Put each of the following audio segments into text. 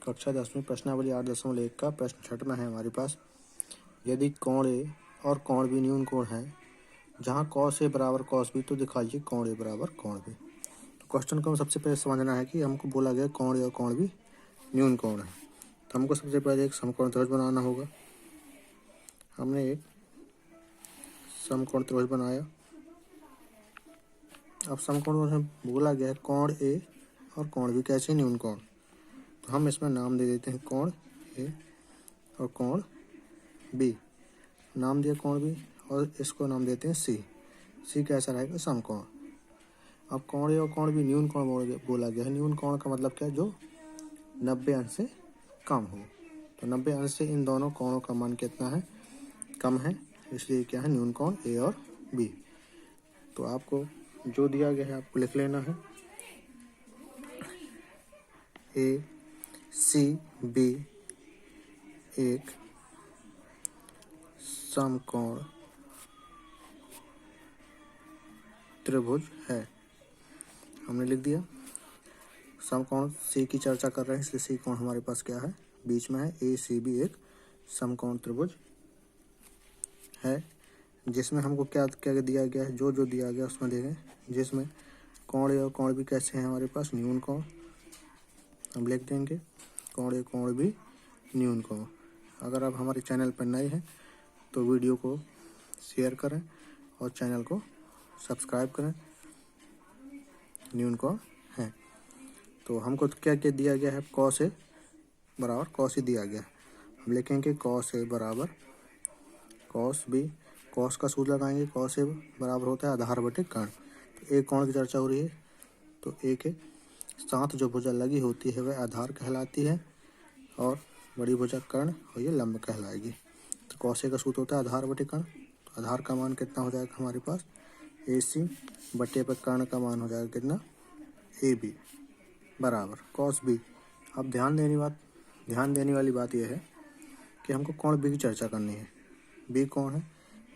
कक्षा 10वीं प्रश्नावली 8.1 का प्रश्न छठवां है हमारे पास। यदि कोण ए और कोण बी न्यून कोण है जहां कॉस ए बराबर कॉस बी तो दिखाइए कोण ए बराबर कोण बी। तो क्वेश्चन को सबसे पहले समझना है कि हमको बोला गया कोण ए और कोण बी न्यून कोण है, तो हमको सबसे पहले एक समकोण त्रिभुज बनाना होगा। हमने एक समकोण त्रिभुज बनाया। अब समकोण त्रिभुज में बोला गया है कोण ए और कोण बी कैसे न्यून कोण, तो हम इसमें नाम दे देते हैं कोण ए और कोण बी। नाम दिया कोण बी और इसको नाम देते हैं सी। सी कैसा रहेगा? समकोण। अब कोण ए और कोण बी न्यून कोण बोला गया है। न्यून कोण का मतलब क्या है? जो 90 अंश से कम हो। तो 90 अंश से इन दोनों कोणों का मान कितना है? कम है, इसलिए क्या है? न्यून कोण ए और बी। तो आपको जो दिया गया है आपको लिख लेना है। ए सी बी एक समकोण त्रिभुज है। हमने लिख दिया। समकोण सी की चर्चा कर रहे हैं, इसलिए सी कोण हमारे पास क्या है? बीच में है। ए सी बी एक समकोण त्रिभुज है जिसमें हमको क्या क्या दिया गया है? जो दिया गया उसमें देखें, जिसमें कोण ए और कोण बी कैसे हैं हमारे पास? न्यून कोण। हम लिख देंगे कोण ए कोण बी न्यून कोण। अगर आप हमारे चैनल पर नए हैं तो वीडियो को शेयर करें और चैनल को सब्सक्राइब करें। न्यून कोण है। तो हमको क्या क्या दिया गया है? कॉस ए बराबर कॉस ई दिया गया है। हम लिखेंगे कॉस ए बराबर कॉस बी। कॉस का सूत्र लगाएंगे। कॉस ए बराबर होता है आधार बटे कर्ण। तो एक कोण की चर्चा हो रही है, तो ए के साथ जो भुजा लगी होती है वह आधार कहलाती है और बड़ी भुजा कर्ण और ये लंब कहलाएगी। तो कॉस ए का सूत्र होता है आधार बटे कर्ण। तो आधार का मान कितना हो जाएगा हमारे पास? ए सी बटे पर कर्ण का मान हो जाएगा कितना? ए बी बराबर कॉस बी। अब ध्यान देने वाली बात यह है कि हमको कोण बी की चर्चा करनी है। बी कौन है?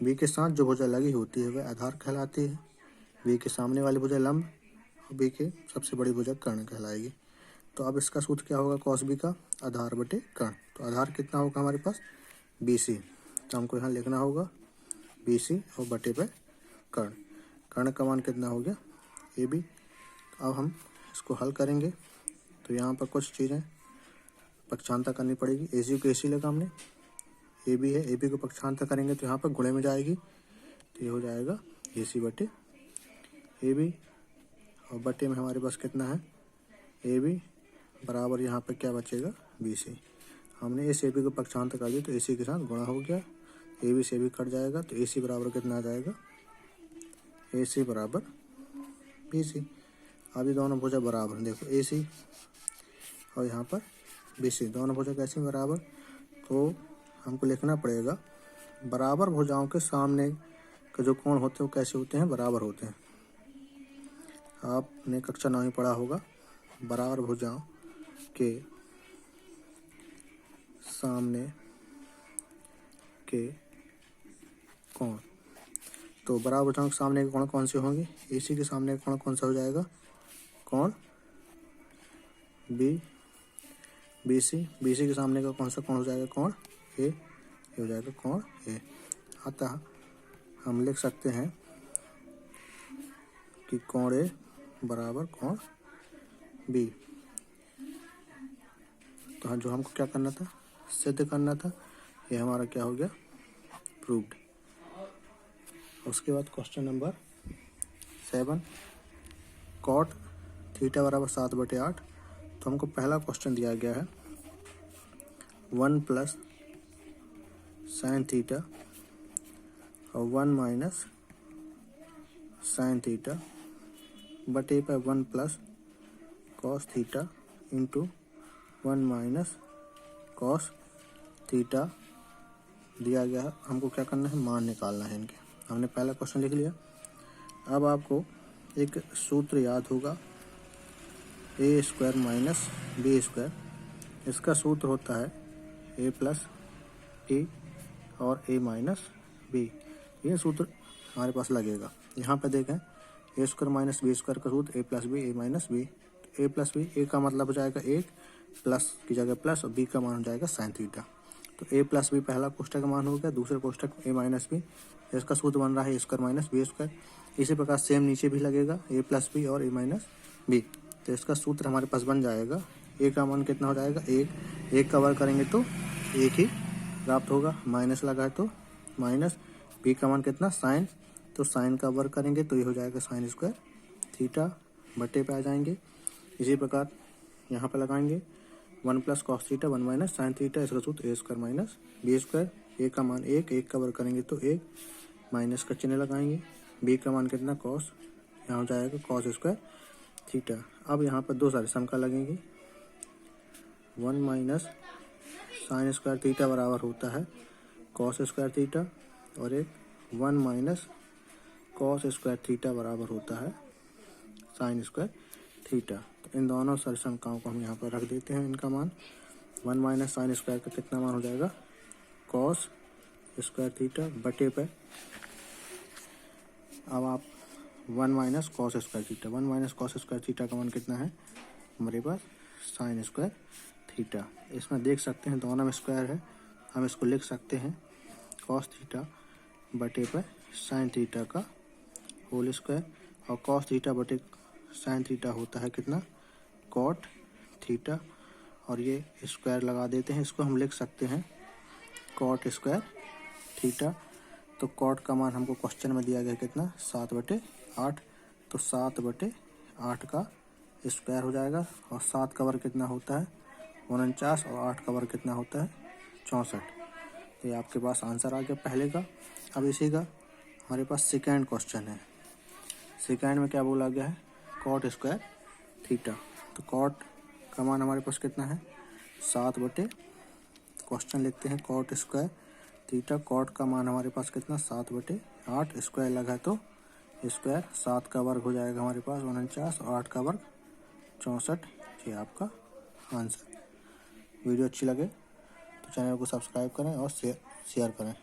बी के साथ जो भुजा लगी होती है वह आधार कहलाती है। बी के सामने वाली भुजा लंब और बी के सबसे बड़ी भुजा कर्ण कहलाएगी। तो अब इसका सूत्र क्या होगा? कॉस बी का आधार बटे कर्ण। तो आधार कितना होगा हमारे पास? B C. तो हमको यहाँ लिखना होगा बी सी और बटे पे कर्ण। कर्ण का मान कितना हो गया? A B. अब हम इसको हल करेंगे तो यहाँ पर कुछ चीज़ें पक्षांतर करनी पड़ेगी। ए सी को ए सी लगा हमने, ए बी है, ए बी को पक्षांतर करेंगे तो यहाँ पर गुणे में जाएगी, तो ये हो जाएगा ए सी बटे ए बी और बटे में हमारे पास कितना है? ए बी बराबर यहाँ पर क्या बचेगा? B C. हमने इस ए बी को पक्षांतर कर दिया तो ए सी के साथ गुणा हो गया। ए बी से भी कट जाएगा तो ए सी बराबर कितना आ जाएगा? ए सी बराबर बी सी। अब ये दोनों भुजा बराबर, देखो ए सी और यहाँ पर बी सी, दोनों भुजा कैसी बराबर? तो हमको लिखना पड़ेगा बराबर भुजाओं के सामने के जो कोण होते हैं वो कैसे होते हैं? बराबर होते हैं। आपने कक्षा 9 में पढ़ा होगा बराबर भुजाओं के सामने के कोण। तो बराबर भुजाओं के सामने के कोण कौन से होंगे? ए सी के सामने का कोण कौन सा हो जाएगा? कोण B B C. B C के सामने का कौन सा कोण हो जाएगा? कोण ए हो जाएगा कोण ए। अतः हम लिख सकते हैं कि कोण ए बराबर कोण बी। तो जो हमको क्या करना था? सिद्ध करना था। ये हमारा क्या हो गया? प्रूव्ड। उसके बाद क्वेश्चन नंबर 7, कॉट थीटा बराबर 7/8। तो हमको पहला क्वेश्चन दिया गया है 1 प्लस साइन थीटा और 1 माइनस साइन थीटा बटे पर 1 plus cos theta into 1 minus cos theta दिया गया है। हमको क्या करना है? मान निकालना है इनके। हमने पहला क्वेश्चन लिख लिया। अब आपको एक सूत्र याद होगा ए स्क्वायर माइनस बी स्क्वायर। इसका सूत्र होता है ए प्लस ए और ए माइनस बी। ये सूत्र हमारे पास लगेगा। यहाँ पे देखें ए स्क्वायर माइनस बी स्क्वायर का सूत्र ए प्लस बी ए माइनस बी। ए प्लस बी, ए का मतलब हो जाएगा 1 प्लस की जगह प्लस और बी का मान हो जाएगा साइन थीटा। तो ए प्लस बी पहला कोष्ठक का मान हो गया, दूसरे कोष्ठक ए माइनस बी, इसका सूत्र बन रहा है ए स्क्वायर माइनस बी स्क्वायर। इसी प्रकार सेम नीचे भी लगेगा ए प्लस बी और ए माइनस बी। तो इसका सूत्र हमारे पास बन जाएगा, ए का मान कितना हो जाएगा, एक का वर्ग करेंगे तो एक ही प्राप्त होगा, माइनस लगा है तो माइनस, बी का मान कितना साइन, तो साइन का वर्ग करेंगे तो ये हो जाएगा साइन स्क्वायर थीटा बटे पे आ जाएंगे। इसी प्रकार यहाँ पे लगाएंगे 1 plus cos theta 1 minus sine theta, इसका सूत्र ए स्क्वायर माइनस बी स्क्वायर। ए का मान एक का वर्ग करेंगे तो एक, माइनस का चिन्ह लगाएंगे, बी का मान कितना कॉस, यहाँ हो जाएगा कॉस स्क्वायर थीटा। अब यहाँ पर दो सारे सम का लगेंगे, 1 माइनस साइन स्क्वायर थीटा बराबर होता है कॉस स्क्वायर थीटा, और एक 1 माइनस कॉस स्क्वायर थीटा बराबर होता है साइन स्क्वायर थीटा। तो इन दोनों सरसंख्याओं को हम यहाँ पर रख देते हैं, इनका मान 1 माइनस साइन स्क्वायर का कितना मान हो जाएगा कॉस स्क्वायर थीटा बटे पे, अब आप 1 minus cos square theta, 1 minus cos square theta का मान कितना है हमारे पास साइन स्क्वायर थीटा। इसमें देख सकते हैं दोनों में स्क्वायर है, हम इसको लिख सकते हैं कॉस थीटा बटे पे साइन थीटा का होल स्क्वायर, और कॉस थीटा बटे साइन थीटा होता है कितना कॉट थीटा, और ये स्क्वायर लगा देते हैं, इसको हम लिख सकते हैं कॉट स्क्वायर थीटा। तो कॉट का मान हमको क्वेश्चन में दिया गया कितना 7/8, तो 7/8 का स्क्वायर हो जाएगा, और 7 का वर्ग कितना होता है 49, और 8 का वर्ग कितना होता है 64। तो ये आपके पास आंसर आ गया पहले का। अब इसी का हमारे पास सेकेंड क्वेश्चन है, सेकेंड में क्या बोला गया है कॉट स्क्वायर थीटा। तो कॉट का मान हमारे पास कितना है 7/, क्वेश्चन लिखते हैं कॉट स्क्वायर थीटा, कॉट का मान हमारे पास कितना 7/8, स्क्वायर लगा तो स्क्वायर, 7 का वर्ग हो जाएगा हमारे पास 49 और 8 का वर्ग 64। ये आपका आंसर। वीडियो अच्छी लगे तो चैनल को सब्सक्राइब करें और शेयर करें।